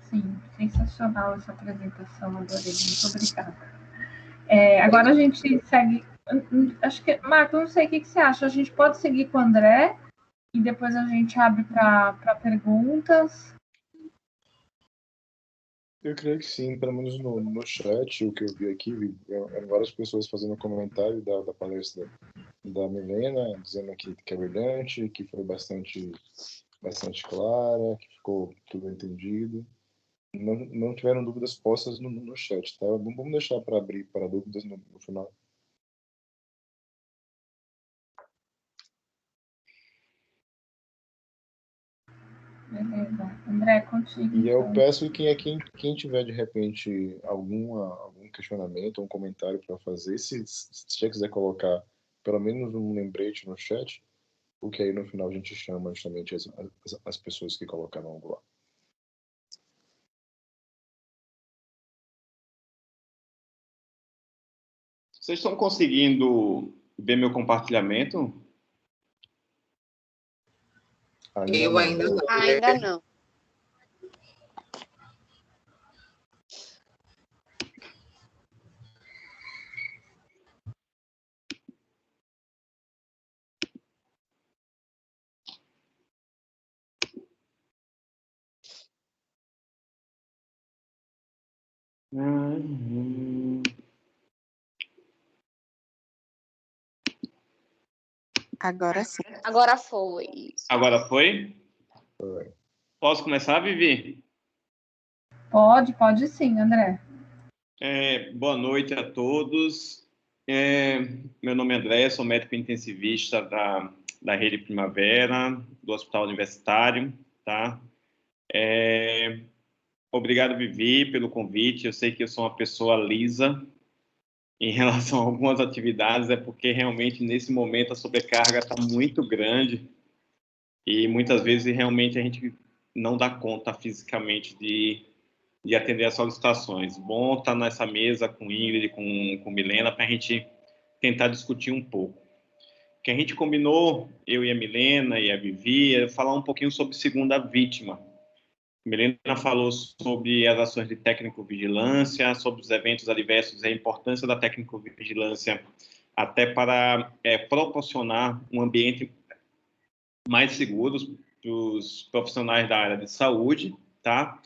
Sim, sensacional essa apresentação, adorei, muito obrigada. Agora a gente segue, acho que, Marco, não sei o que você acha, a gente pode seguir com o André e depois a gente abre para perguntas. Eu creio que sim, pelo menos no chat, o que eu vi aqui, eram várias pessoas fazendo comentário da palestra da Milena, dizendo que é brilhante, que foi bastante clara, que ficou tudo entendido. Não tiveram dúvidas postas no chat, tá? Vamos deixar para abrir para dúvidas no final. Beleza. André, contigo. E eu então. peço que quem tiver, de repente, algum questionamento, um comentário para fazer, se já quiser colocar pelo menos um lembrete no chat, porque aí no final a gente chama justamente as pessoas que colocaram algo lá. Vocês estão conseguindo ver meu compartilhamento? Eu ainda não. Ainda não. Agora sim. Agora foi. Agora foi? Posso começar, Vivi? Pode sim, André. Boa noite a todos. Meu nome é André, sou médico intensivista da Rede Primavera, do Hospital Universitário, tá? Obrigado, Vivi, pelo convite. Eu sei que eu sou uma pessoa lisa em relação a algumas atividades, porque realmente nesse momento a sobrecarga está muito grande e muitas vezes realmente a gente não dá conta fisicamente de atender as solicitações. Bom estar nessa mesa com Ingrid, com Milena, para a gente tentar discutir um pouco. O que a gente combinou, eu e a Milena e a Vivi, é falar um pouquinho sobre segunda vítima. Milena falou sobre as ações de técnico-vigilância, sobre os eventos adversos e a importância da técnico-vigilância até para proporcionar um ambiente mais seguro para os profissionais da área de saúde, tá?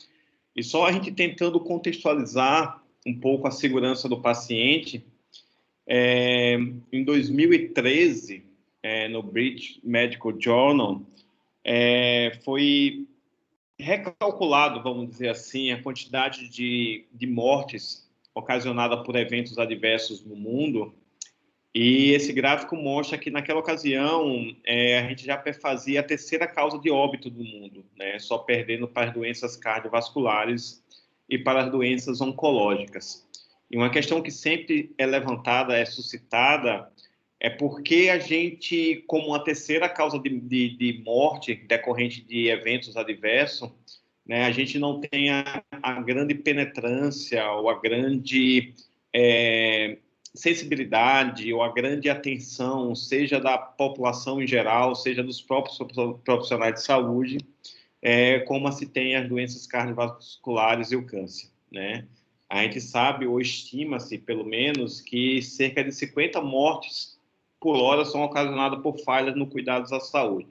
E só a gente tentando contextualizar um pouco a segurança do paciente, em 2013, no British Medical Journal, foi recalculado, vamos dizer assim, a quantidade de mortes ocasionada por eventos adversos no mundo. E esse gráfico mostra que, naquela ocasião, a gente já fazia a terceira causa de óbito do mundo, né? Só perdendo para as doenças cardiovasculares e para as doenças oncológicas. E uma questão que sempre é levantada, é suscitada, é porque a gente, como a terceira causa de morte decorrente de eventos adversos, né, a gente não tem a grande penetrância ou a grande sensibilidade ou a grande atenção, seja da população em geral, seja dos próprios profissionais de saúde, como se tem as doenças cardiovasculares e o câncer, né? A gente sabe, ou estima-se, pelo menos, que cerca de 50 mortes por hora são ocasionadas por falhas no cuidado da saúde.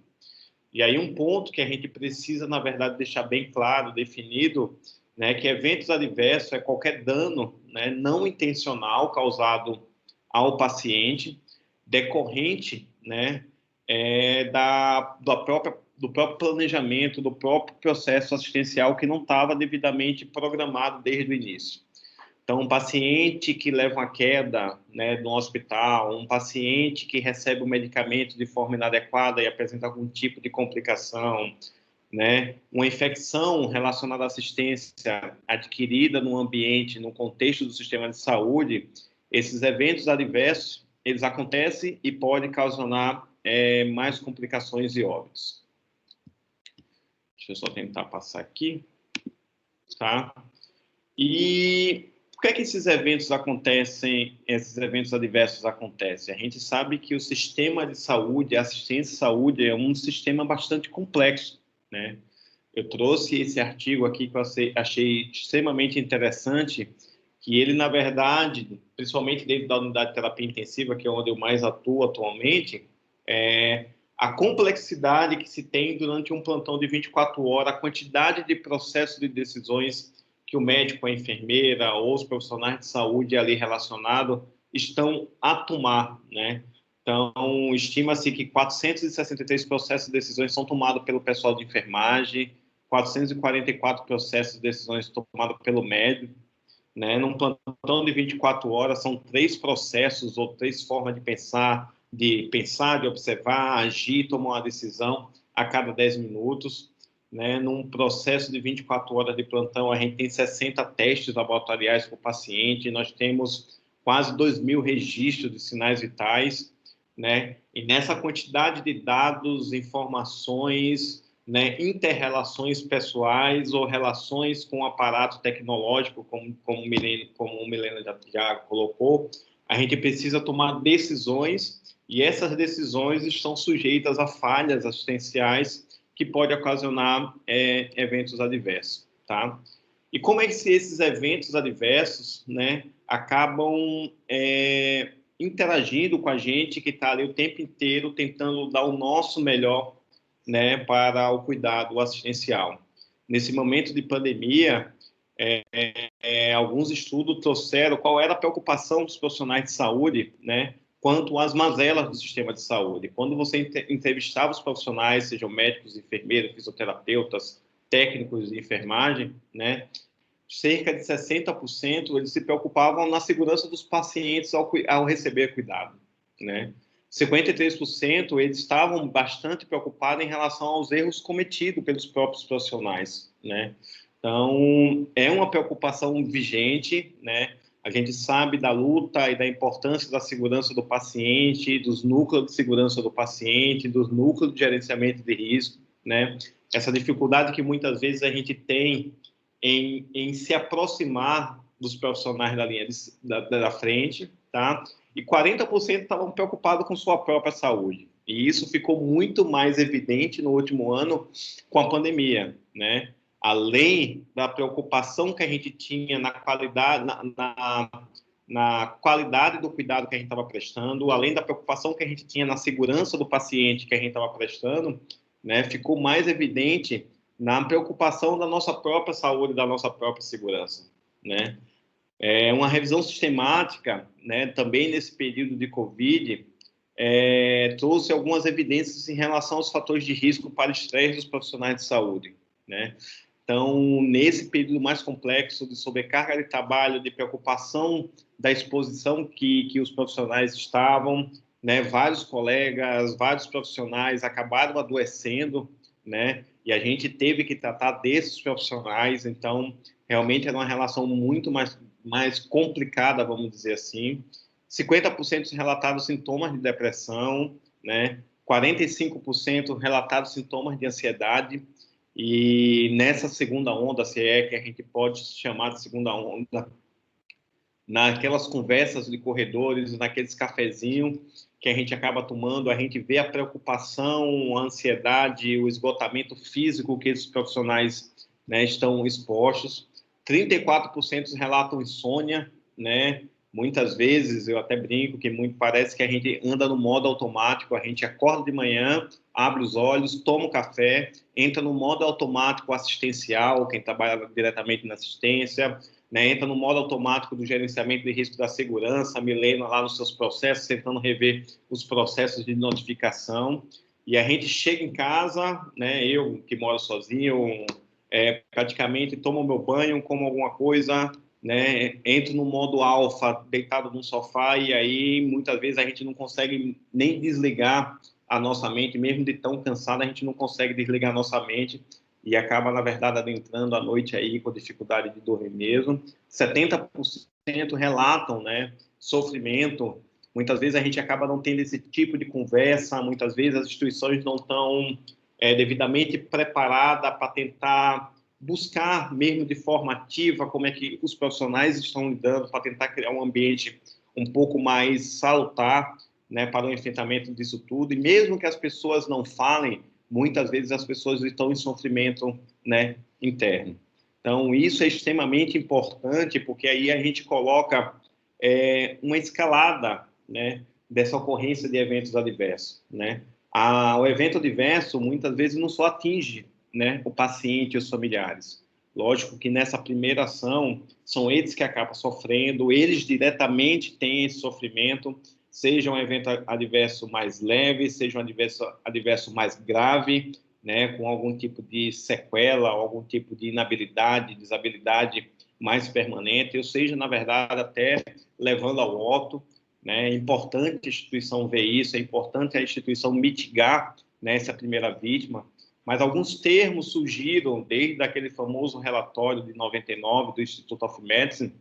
E aí um ponto que a gente precisa, na verdade, deixar bem claro, definido, né, que eventos adversos é qualquer dano, né, não intencional causado ao paciente, decorrente, né, do próprio planejamento, do próprio processo assistencial que não estava devidamente programado desde o início. Então, um paciente que leva uma queda, né, no hospital, um paciente que recebe o medicamento de forma inadequada e apresenta algum tipo de complicação, né, uma infecção relacionada à assistência adquirida no ambiente, no contexto do sistema de saúde, esses eventos adversos, eles acontecem e podem ocasionar mais complicações e óbitos. Deixa eu só tentar passar aqui, tá? E por que é que esses eventos acontecem, esses eventos adversos acontecem? A gente sabe que o sistema de saúde, a assistência à saúde, é um sistema bastante complexo, né? Eu trouxe esse artigo aqui que eu achei extremamente interessante, que ele, na verdade, principalmente dentro da unidade de terapia intensiva, que é onde eu mais atuo atualmente, a complexidade que se tem durante um plantão de 24 horas, a quantidade de processos de decisões que o médico, a enfermeira ou os profissionais de saúde ali relacionados estão a tomar, né? Então, estima-se que 463 processos de decisões são tomados pelo pessoal de enfermagem, 444 processos de decisões tomados pelo médico, né? Num plantão de 24 horas, são 3 processos ou 3 formas de pensar, de observar, agir, tomar uma decisão a cada 10 minutos. Né? Num processo de 24 horas de plantão, a gente tem 60 testes laboratoriais por paciente, nós temos quase 2.000 registros de sinais vitais, né? E nessa quantidade de dados, informações, né, inter-relações pessoais ou relações com o aparato tecnológico, como o Milena já colocou, a gente precisa tomar decisões, e essas decisões estão sujeitas a falhas assistenciais que pode ocasionar eventos adversos, tá? E como é que esses eventos adversos, né, acabam interagindo com a gente que está ali o tempo inteiro tentando dar o nosso melhor, né, para o cuidado assistencial. Nesse momento de pandemia, alguns estudos trouxeram qual era a preocupação dos profissionais de saúde, né, quanto às mazelas do sistema de saúde. Quando você entrevistava os profissionais, sejam médicos, enfermeiros, fisioterapeutas, técnicos de enfermagem, né, cerca de 60% eles se preocupavam na segurança dos pacientes ao receber cuidado, né? 53% eles estavam bastante preocupados em relação aos erros cometidos pelos próprios profissionais, né? Então, é uma preocupação vigente, né? A gente sabe da luta e da importância da segurança do paciente, dos núcleos de segurança do paciente, dos núcleos de gerenciamento de risco, né? Essa dificuldade que muitas vezes a gente tem em se aproximar dos profissionais da linha da frente, tá? E 40% estavam preocupados com sua própria saúde. E isso ficou muito mais evidente no último ano com a pandemia, né? Além da preocupação que a gente tinha na qualidade, na qualidade do cuidado que a gente estava prestando, além da preocupação que a gente tinha na segurança do paciente que a gente estava prestando, né? Ficou mais evidente na preocupação da nossa própria saúde, da nossa própria segurança, né? Uma revisão sistemática, né, também nesse período de Covid, trouxe algumas evidências em relação aos fatores de risco para estresse dos profissionais de saúde, né? Então, nesse período mais complexo de sobrecarga de trabalho, de preocupação da exposição que os profissionais estavam, né, vários colegas, vários profissionais acabaram adoecendo, né? E a gente teve que tratar desses profissionais, então, realmente era uma relação muito mais complicada, vamos dizer assim. 50% relataram sintomas de depressão, né? 45% relataram sintomas de ansiedade, e nessa segunda onda, se é que a gente pode chamar de segunda onda, naquelas conversas de corredores, naqueles cafezinhos que a gente acaba tomando, a gente vê a preocupação, a ansiedade, o esgotamento físico que esses profissionais, né, estão expostos. 34% relatam insônia, né? Muitas vezes, eu até brinco que parece que a gente anda no modo automático, a gente acorda de manhã, abre os olhos, toma um café, entra no modo automático assistencial, quem trabalha diretamente na assistência, né, entra no modo automático do gerenciamento de risco da segurança, a Milena lá nos seus processos, tentando rever os processos de notificação, e a gente chega em casa, né, eu que moro sozinho, praticamente tomo meu banho, como alguma coisa, né, entro no modo alfa, deitado num sofá, e aí muitas vezes a gente não consegue nem desligar a nossa mente, mesmo de tão cansado, a gente não consegue desligar a nossa mente, e acaba, na verdade, adentrando a noite aí com dificuldade de dormir mesmo. 70% relatam, né, sofrimento. Muitas vezes a gente acaba não tendo esse tipo de conversa, muitas vezes as instituições não estão devidamente preparadas para tentar buscar, mesmo de forma ativa, como é que os profissionais estão lidando, para tentar criar um ambiente um pouco mais salutar, né, para o enfrentamento disso tudo. E mesmo que as pessoas não falem, muitas vezes as pessoas estão em sofrimento, né, interno. Então, isso é extremamente importante, porque aí a gente coloca uma escalada, né, dessa ocorrência de eventos adversos, né? O evento adverso, muitas vezes, não só atinge, né, o paciente e os familiares. Lógico que nessa primeira ação, são eles que acabam sofrendo, eles diretamente têm esse sofrimento, seja um evento adverso mais leve, seja um adverso mais grave, né, com algum tipo de sequela, algum tipo de inabilidade, desabilidade mais permanente, ou seja, na verdade, até levando ao óbito, né? É importante a instituição ver isso, é importante a instituição mitigar, né, essa primeira vítima, mas alguns termos surgiram desde aquele famoso relatório de 99 do Institute of Medicine,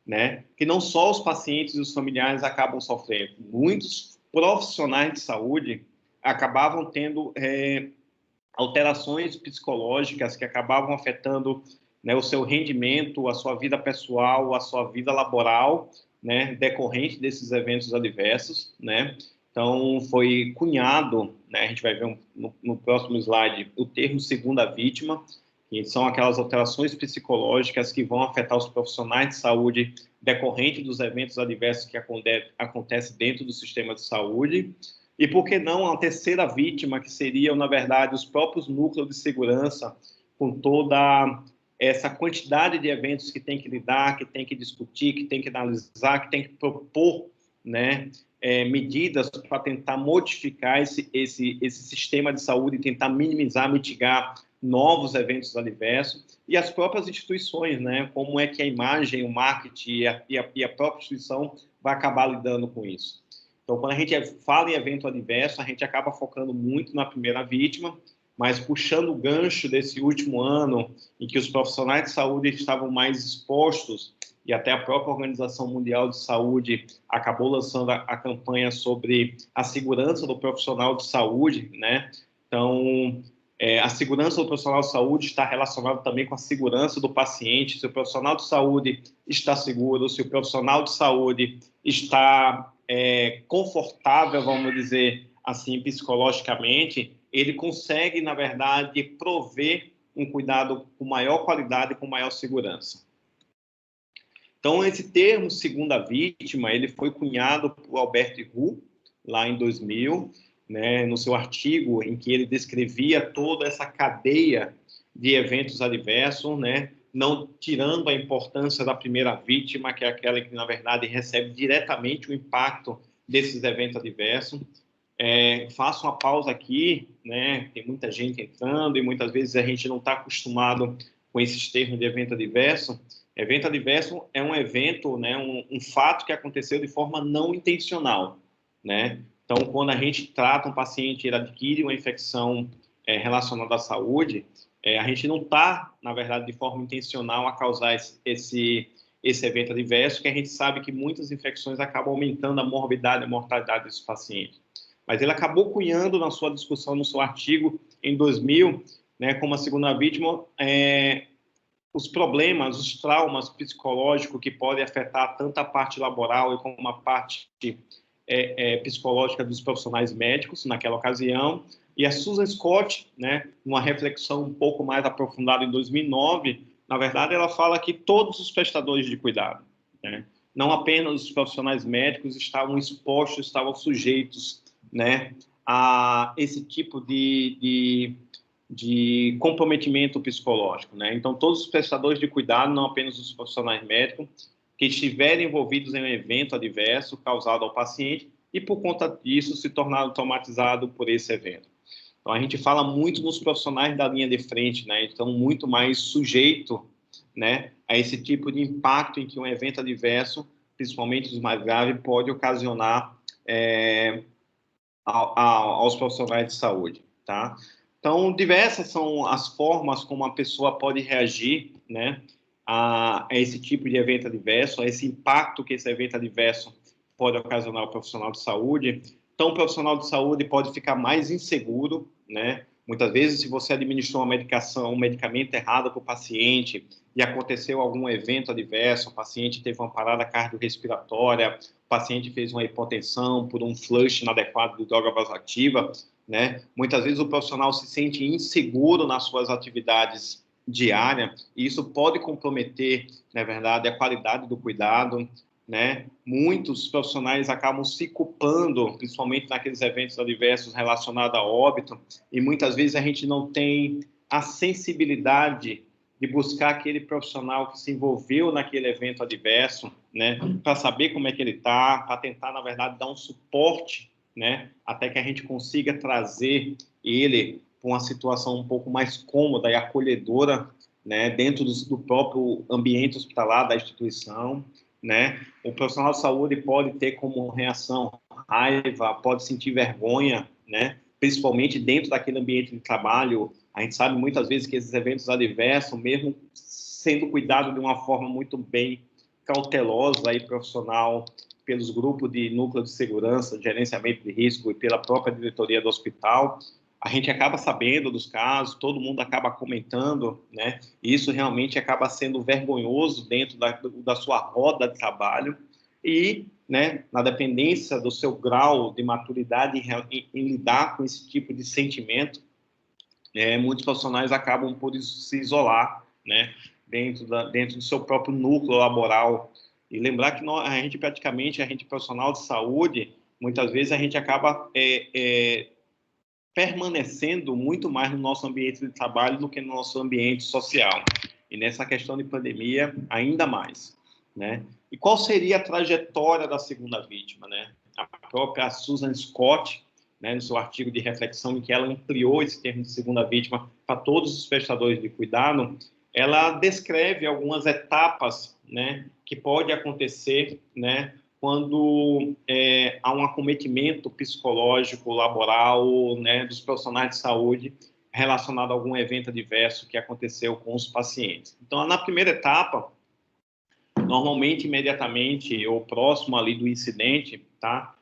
né, que não só os pacientes e os familiares acabam sofrendo, muitos profissionais de saúde acabavam tendo alterações psicológicas que acabavam afetando, né, o seu rendimento, a sua vida pessoal, a sua vida laboral, né, decorrente desses eventos adversos, né? Então, foi cunhado, né, a gente vai ver no próximo slide, o termo segunda vítima, que são aquelas alterações psicológicas que vão afetar os profissionais de saúde decorrente dos eventos adversos que acontecem dentro do sistema de saúde. E por que não a terceira vítima, que seriam, na verdade, os próprios núcleos de segurança, com toda essa quantidade de eventos que tem que lidar, que tem que discutir, que tem que analisar, que tem que propor, né, medidas para tentar modificar esse sistema de saúde e tentar minimizar, mitigar novos eventos adversos, e as próprias instituições, né, como é que a imagem, o marketing e a própria instituição vai acabar lidando com isso. Então, quando a gente fala em evento adverso, a gente acaba focando muito na primeira vítima, mas puxando o gancho desse último ano, em que os profissionais de saúde estavam mais expostos, e até a própria Organização Mundial de Saúde acabou lançando a campanha sobre a segurança do profissional de saúde, né? Então, a segurança do profissional de saúde está relacionada também com a segurança do paciente. Se o profissional de saúde está seguro, se o profissional de saúde está confortável, vamos dizer assim, psicologicamente, ele consegue, na verdade, prover um cuidado com maior qualidade e com maior segurança. Então, esse termo segunda vítima, ele foi cunhado por Albert Roux, lá em 2000, né, no seu artigo em que ele descrevia toda essa cadeia de eventos adversos, né, não tirando a importância da primeira vítima, que é aquela que, na verdade, recebe diretamente o impacto desses eventos adversos. Faço uma pausa aqui, né, tem muita gente entrando e muitas vezes a gente não está acostumado com esses termos de evento adverso. Evento adverso é um evento, né, um fato que aconteceu de forma não intencional, né? Então, quando a gente trata um paciente, ele adquire uma infecção relacionada à saúde, a gente não está, na verdade, de forma intencional a causar esse evento adverso, que a gente sabe que muitas infecções acabam aumentando a morbidade e a mortalidade desse paciente. Mas ele acabou cunhando na sua discussão, no seu artigo, em 2000, né, como a segunda vítima, os problemas, os traumas psicológicos que podem afetar tanto a parte laboral como a parte psicológica dos profissionais médicos naquela ocasião. E a Susan Scott, né, numa reflexão um pouco mais aprofundada em 2009, na verdade ela fala que todos os prestadores de cuidado, né, não apenas os profissionais médicos, estavam expostos, estavam sujeitos, né, a esse tipo de comprometimento psicológico, né? Então, todos os prestadores de cuidado, não apenas os profissionais médicos, que estiverem envolvidos em um evento adverso causado ao paciente e, por conta disso, se tornaram traumatizados por esse evento. Então, a gente fala muito nos profissionais da linha de frente, né? Então, muito mais sujeito, né, a esse tipo de impacto em que um evento adverso, principalmente os mais graves, pode ocasionar aos profissionais de saúde, tá? Então, diversas são as formas como a pessoa pode reagir, né, a esse tipo de evento adverso, a esse impacto que esse evento adverso pode ocasionar ao profissional de saúde. Então, o profissional de saúde pode ficar mais inseguro, né? Muitas vezes, se você administrou uma medicação, um medicamento errado para o paciente e aconteceu algum evento adverso, o paciente teve uma parada cardiorrespiratória, o paciente fez uma hipotensão por um flush inadequado de droga vasoativa, né? Muitas vezes o profissional se sente inseguro nas suas atividades diárias, e isso pode comprometer, na verdade, a qualidade do cuidado, né? Muitos profissionais acabam se culpando, principalmente naqueles eventos adversos relacionados a óbito, e muitas vezes a gente não tem a sensibilidade de buscar aquele profissional que se envolveu naquele evento adverso, né, para saber como é que ele está, para tentar, na verdade, dar um suporte, né, até que a gente consiga trazer ele para uma situação um pouco mais cômoda e acolhedora, né, dentro do próprio ambiente hospitalar da instituição, né. O profissional de saúde pode ter como reação raiva, pode sentir vergonha, né, principalmente dentro daquele ambiente de trabalho. A gente sabe muitas vezes que esses eventos adversos, mesmo sendo cuidado de uma forma muito bem cautelosa e profissional pelos grupos de núcleo de segurança, de gerenciamento de risco e pela própria diretoria do hospital, a gente acaba sabendo dos casos, todo mundo acaba comentando, né? E isso realmente acaba sendo vergonhoso dentro da sua roda de trabalho e, né, na dependência do seu grau de maturidade em lidar com esse tipo de sentimento, muitos profissionais acabam por se isolar, né, dentro do seu próprio núcleo laboral. E lembrar que a gente profissional de saúde, muitas vezes a gente acaba permanecendo muito mais no nosso ambiente de trabalho do que no nosso ambiente social. E nessa questão de pandemia, ainda mais, né? E qual seria a trajetória da segunda vítima, né? A própria Susan Scott, né, no seu artigo de reflexão, em que ela ampliou esse termo de segunda vítima para todos os prestadores de cuidado, ela descreve algumas etapas, né, que pode acontecer, né, quando há um acometimento psicológico, laboral, né, dos profissionais de saúde relacionado a algum evento adverso que aconteceu com os pacientes. Então, na primeira etapa, normalmente, imediatamente ou próximo ali do incidente, tá?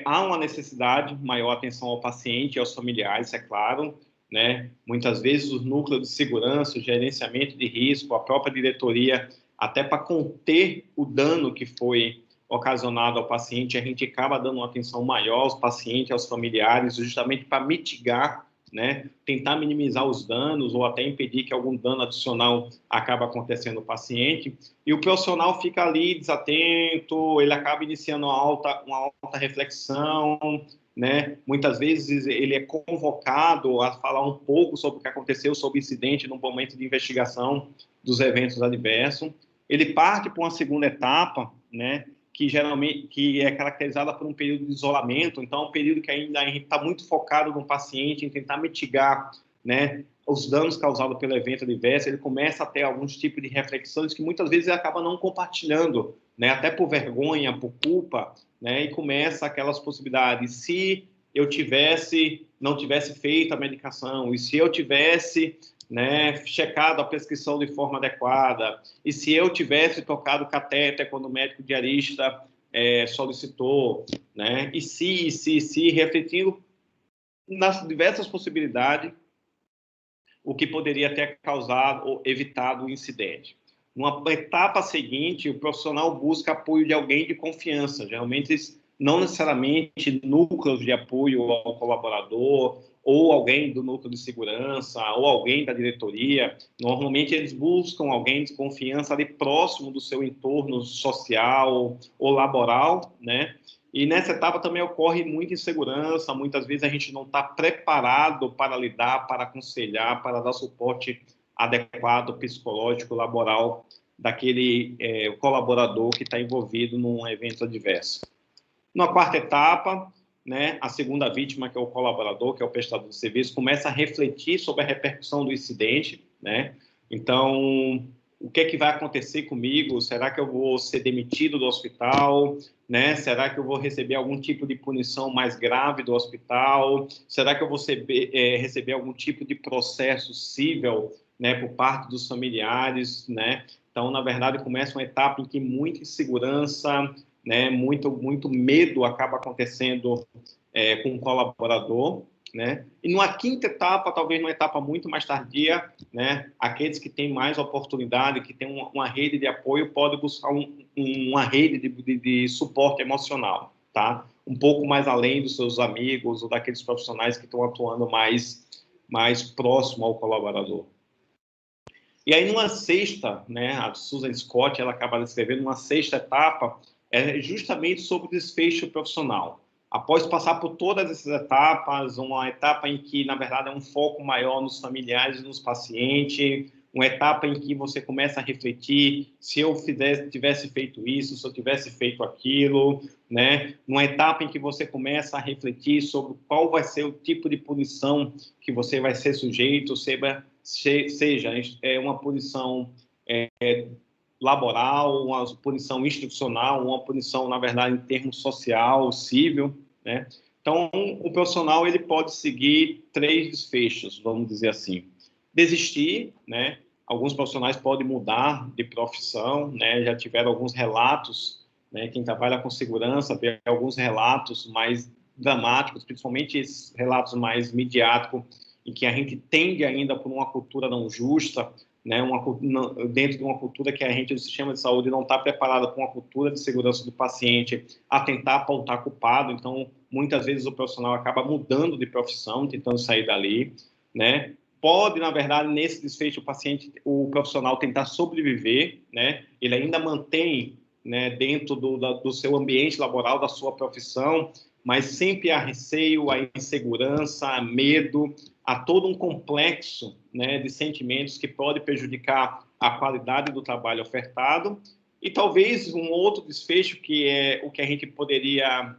Há uma necessidade de maior atenção ao paciente e aos familiares, é claro, né? Muitas vezes os núcleos de segurança, o gerenciamento de risco, a própria diretoria, até para conter o dano que foi ocasionado ao paciente, a gente acaba dando uma atenção maior aos pacientes, aos familiares, justamente para mitigar, né? Tentar minimizar os danos ou até impedir que algum dano adicional acabe acontecendo no paciente. E o profissional fica ali desatento, ele acaba iniciando uma alta reflexão, né? Muitas vezes ele é convocado a falar um pouco sobre o que aconteceu, sobre o incidente no momento de investigação dos eventos adversos. Ele parte para uma segunda etapa, né? Que é caracterizada por um período de isolamento. Então, é um período que ainda a gente está muito focado no paciente, em tentar mitigar, né, os danos causados pelo evento adverso. Ele começa a ter alguns tipos de reflexões que muitas vezes ele acaba não compartilhando, né, até por vergonha, por culpa, né, e começa aquelas possibilidades. Se eu não tivesse feito a medicação, e se eu tivesse, né, checado a prescrição de forma adequada, e se eu tivesse tocado o catéter quando o médico diarista solicitou, né, e se, refletindo nas diversas possibilidades, o que poderia ter causado ou evitado o incidente. Numa etapa seguinte, o profissional busca apoio de alguém de confiança, geralmente não necessariamente núcleos de apoio ao colaborador, ou alguém do núcleo de segurança, ou alguém da diretoria. Normalmente eles buscam alguém de confiança ali próximo do seu entorno social ou laboral, né? E nessa etapa também ocorre muita insegurança, muitas vezes a gente não está preparado para lidar, para aconselhar, para dar suporte adequado, psicológico, laboral, daquele colaborador que está envolvido num evento adverso. Na quarta etapa, né, a segunda vítima, que é o colaborador, que é o prestador de serviço, começa a refletir sobre a repercussão do incidente, né? Então, o que é que vai acontecer comigo? Será que eu vou ser demitido do hospital? Né? Será que eu vou receber algum tipo de punição mais grave do hospital? Será que eu vou receber algum tipo de processo civil, né, por parte dos familiares, né? Então, na verdade, começa uma etapa em que muita insegurança, né, muito medo acaba acontecendo com o colaborador, né? E numa quinta etapa, talvez numa etapa muito mais tardia, né, aqueles que têm mais oportunidade, que têm uma rede de apoio, podem buscar uma rede de suporte emocional, tá? um pouco mais além dos seus amigos ou daqueles profissionais que estão atuando mais próximo ao colaborador. E aí, numa sexta, né, a Susan Scott, ela acaba descrevendo uma sexta etapa, é justamente sobre o desfecho profissional. Após passar por todas essas etapas, uma etapa em que, na verdade, é um foco maior nos familiares e nos pacientes, uma etapa em que você começa a refletir se eu tivesse feito isso, se eu tivesse feito aquilo, né? Uma etapa em que você começa a refletir sobre qual vai ser o tipo de punição que você vai ser sujeito, seja uma punição laboral, uma punição institucional, uma punição, na verdade, em termos social, civil, né? Então, o profissional ele pode seguir 3 desfechos, vamos dizer assim. Desistir, né? Alguns profissionais podem mudar de profissão, né? Já tiveram alguns relatos, né? Quem trabalha com segurança tem alguns relatos mais dramáticos, principalmente esses relatos mais midiáticos, em que a gente tende ainda por uma cultura não justa, né? Dentro de uma cultura que a gente, o sistema de saúde, não está preparado para uma cultura de segurança do paciente, a tentar apontar culpado. Então, muitas vezes o profissional acaba mudando de profissão, tentando sair dali, né? Pode, na verdade, nesse desfecho, o profissional tentar sobreviver, né? Ele ainda mantém, né, dentro do seu ambiente laboral, da sua profissão, mas sempre há receio, há insegurança, há medo, há todo um complexo, né, de sentimentos que pode prejudicar a qualidade do trabalho ofertado. E talvez um outro desfecho, que é o que a gente poderia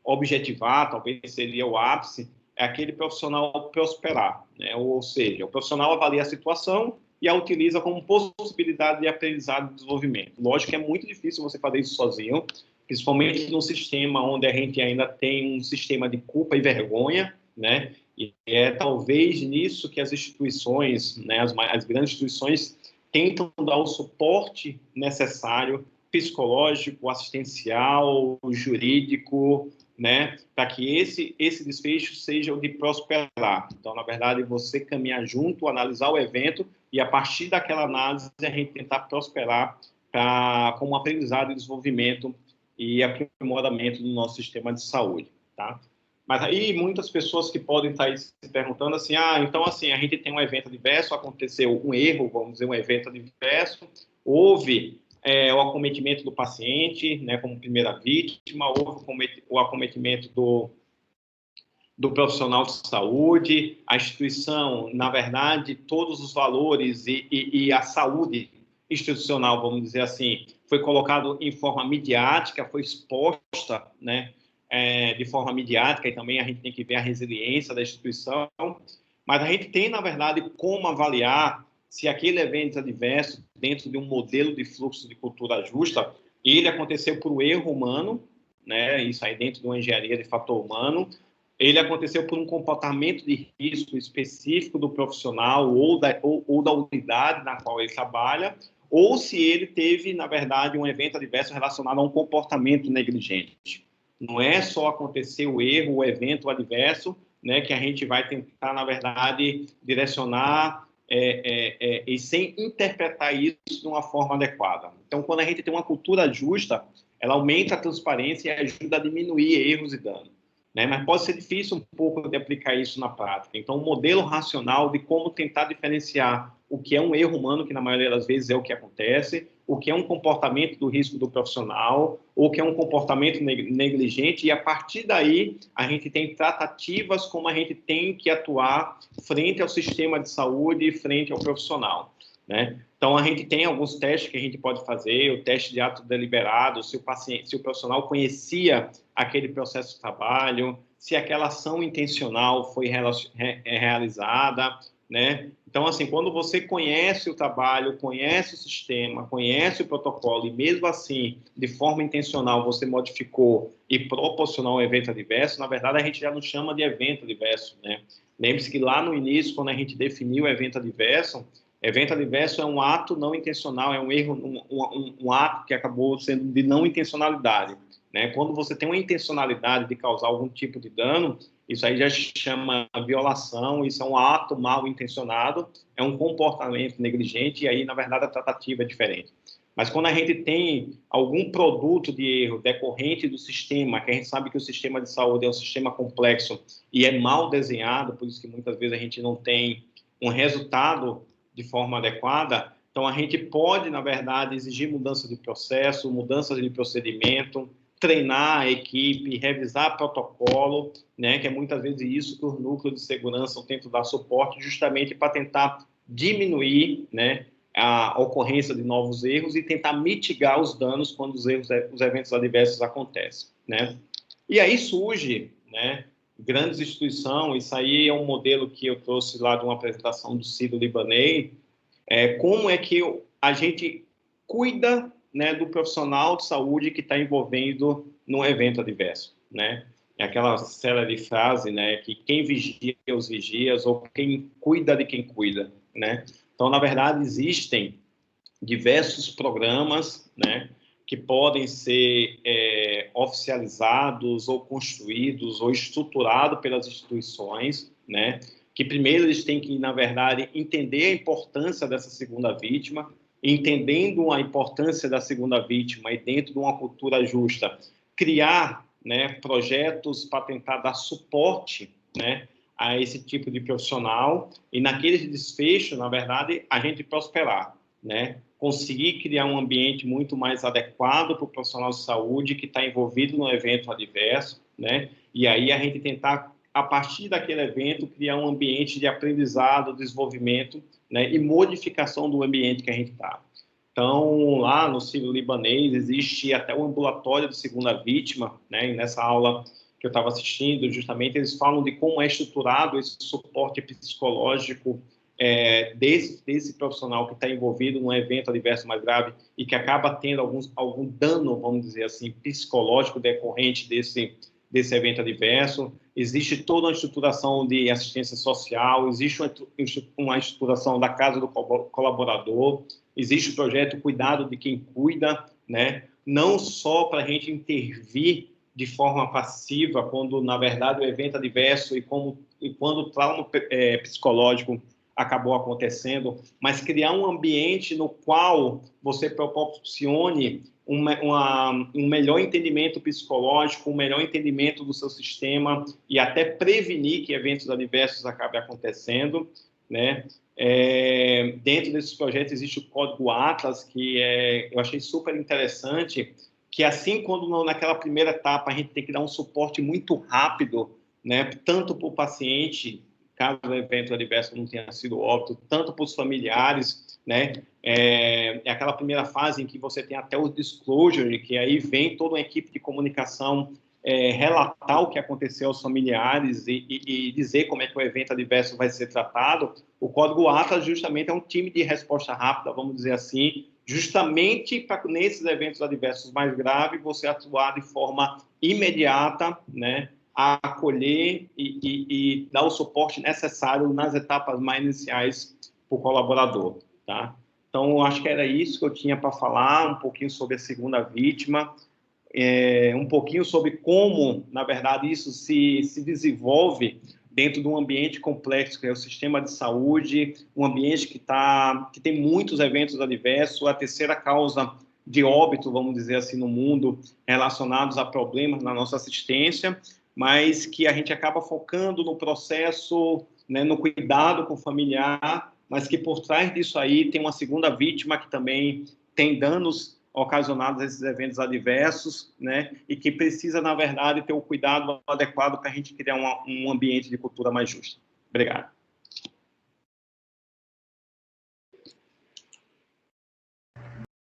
objetivar, talvez seria o ápice, é aquele profissional prosperar, né? Ou seja, o profissional avalia a situação e a utiliza como possibilidade de aprendizado e desenvolvimento. Lógico que é muito difícil você fazer isso sozinho, principalmente num sistema onde a gente ainda tem um sistema de culpa e vergonha, né? E é talvez nisso que as instituições, né, as grandes instituições, tentam dar o suporte necessário, psicológico, assistencial, jurídico, né, para que esse desfecho seja o de prosperar. Então, na verdade, você caminhar junto, analisar o evento e, a partir daquela análise, a gente tentar prosperar com um aprendizado e desenvolvimento e aprimoramento do nosso sistema de saúde, tá? Mas aí muitas pessoas que podem estar aí se perguntando assim, então assim, a gente tem um evento adverso, aconteceu um erro, vamos dizer, um evento adverso, houve o acometimento do paciente, né, como primeira vítima, houve o acometimento do profissional de saúde, a instituição, na verdade, todos os valores e a saúde institucional, vamos dizer assim, foi colocado em forma midiática, foi exposta, né, de forma midiática, e também a gente tem que ver a resiliência da instituição, mas a gente tem, na verdade, como avaliar se aquele evento adverso, dentro de um modelo de fluxo de cultura justa, ele aconteceu por erro humano, né, isso aí dentro de uma engenharia de fator humano, ele aconteceu por um comportamento de risco específico do profissional ou da unidade na qual ele trabalha, ou se ele teve, na verdade, um evento adverso relacionado a um comportamento negligente. Não é só acontecer o erro, o evento adverso, né, que a gente vai tentar, na verdade, direcionar e sem interpretar isso de uma forma adequada. Então, quando a gente tem uma cultura justa, ela aumenta a transparência e ajuda a diminuir erros e danos, né? Mas pode ser difícil um pouco de aplicar isso na prática. Então, um modelo racional de como tentar diferenciar o que é um erro humano, que na maioria das vezes é o que acontece, o que é um comportamento do risco do profissional, ou o que é um comportamento negligente, e a partir daí a gente tem tratativas como a gente tem que atuar frente ao sistema de saúde e frente ao profissional, né? Então, a gente tem alguns testes que a gente pode fazer, o teste de ato deliberado, se o profissional conhecia aquele processo de trabalho, se aquela ação intencional foi realizada, né? Então, assim, quando você conhece o trabalho, conhece o sistema, conhece o protocolo, e mesmo assim, de forma intencional, você modificou e proporcionou um evento adverso, na verdade, a gente já não chama de evento adverso, né? Lembre-se que lá no início, quando a gente definiu o evento adverso é um ato não intencional, é um erro, um ato que acabou sendo de não intencionalidade, né? Quando você tem uma intencionalidade de causar algum tipo de dano, isso aí já se chama violação, isso é um ato mal intencionado, é um comportamento negligente, e aí, na verdade, a tratativa é diferente. Mas quando a gente tem algum produto de erro decorrente do sistema, que a gente sabe que o sistema de saúde é um sistema complexo e é mal desenhado, por isso que muitas vezes a gente não tem um resultado de forma adequada, então a gente pode, na verdade, exigir mudança de processo, mudanças de procedimento, treinar a equipe, revisar protocolo, né, que é muitas vezes isso que os núcleos de segurança tentam dar suporte, justamente para tentar diminuir, né, a ocorrência de novos erros e tentar mitigar os danos quando os eventos adversos acontecem, né? E aí surge, né, grandes instituições, isso aí é um modelo que eu trouxe lá de uma apresentação do Sírio-Libanês, como é que a gente cuida, né, do profissional de saúde que está envolvido num evento adverso, né? É aquela célebre frase, né, que quem vigia os vigias ou quem cuida de quem cuida, né? Então, na verdade, existem diversos programas, né, que podem ser oficializados ou construídos ou estruturados pelas instituições, né, que primeiro eles têm que, na verdade, entender a importância dessa segunda vítima, entendendo a importância da segunda vítima e dentro de uma cultura justa, criar, né, projetos para tentar dar suporte, né, a esse tipo de profissional e naquele desfecho, na verdade, a gente prosperar, né? Conseguir criar um ambiente muito mais adequado para o profissional de saúde que está envolvido no evento adverso, né? E aí a gente tentar, a partir daquele evento, criar um ambiente de aprendizado, desenvolvimento, né? E modificação do ambiente que a gente está. Então, lá no Sírio-Libanês, existe até o ambulatório de segunda vítima, né? E nessa aula que eu estava assistindo, justamente, eles falam de como é estruturado esse suporte psicológico desse profissional que está envolvido num evento adverso mais grave e que acaba tendo algum dano, vamos dizer assim, psicológico decorrente desse evento adverso. Existe toda uma estruturação de assistência social, existe uma estruturação da casa do colaborador, existe o projeto Cuidado de Quem Cuida, né? Não só para a gente intervir de forma passiva, quando, na verdade, o evento adverso e quando o trauma psicológico acabou acontecendo, mas criar um ambiente no qual você proporcione um melhor entendimento psicológico, um melhor entendimento do seu sistema e até prevenir que eventos adversos acabem acontecendo, né? Dentro desses projetos existe o Código Atlas, que eu achei super interessante, que assim, quando naquela primeira etapa a gente tem que dar um suporte muito rápido, né, tanto para o paciente, caso o evento adverso não tenha sido óbito, tanto para os familiares, né, aquela primeira fase em que você tem até o disclosure, que aí vem toda uma equipe de comunicação relatar o que aconteceu aos familiares e dizer como é que o evento adverso vai ser tratado. O Código Atlas justamente é um time de resposta rápida, vamos dizer assim, justamente para nesses eventos adversos mais graves você atuar de forma imediata, né, a acolher e dar o suporte necessário nas etapas mais iniciais para o colaborador, tá? Então, eu acho que era isso que eu tinha para falar, um pouquinho sobre a segunda vítima, um pouquinho sobre como, na verdade, isso se desenvolve dentro de um ambiente complexo, que é o sistema de saúde, um ambiente que tem muitos eventos adversos, a terceira causa de óbito, vamos dizer assim, no mundo, relacionados a problemas na nossa assistência, mas que a gente acaba focando no processo, né, no cuidado com o familiar, mas que por trás disso aí tem uma segunda vítima que também tem danos ocasionados a esses eventos adversos, né, e que precisa, na verdade, ter o cuidado adequado para a gente criar um ambiente de cultura mais justa. Obrigado.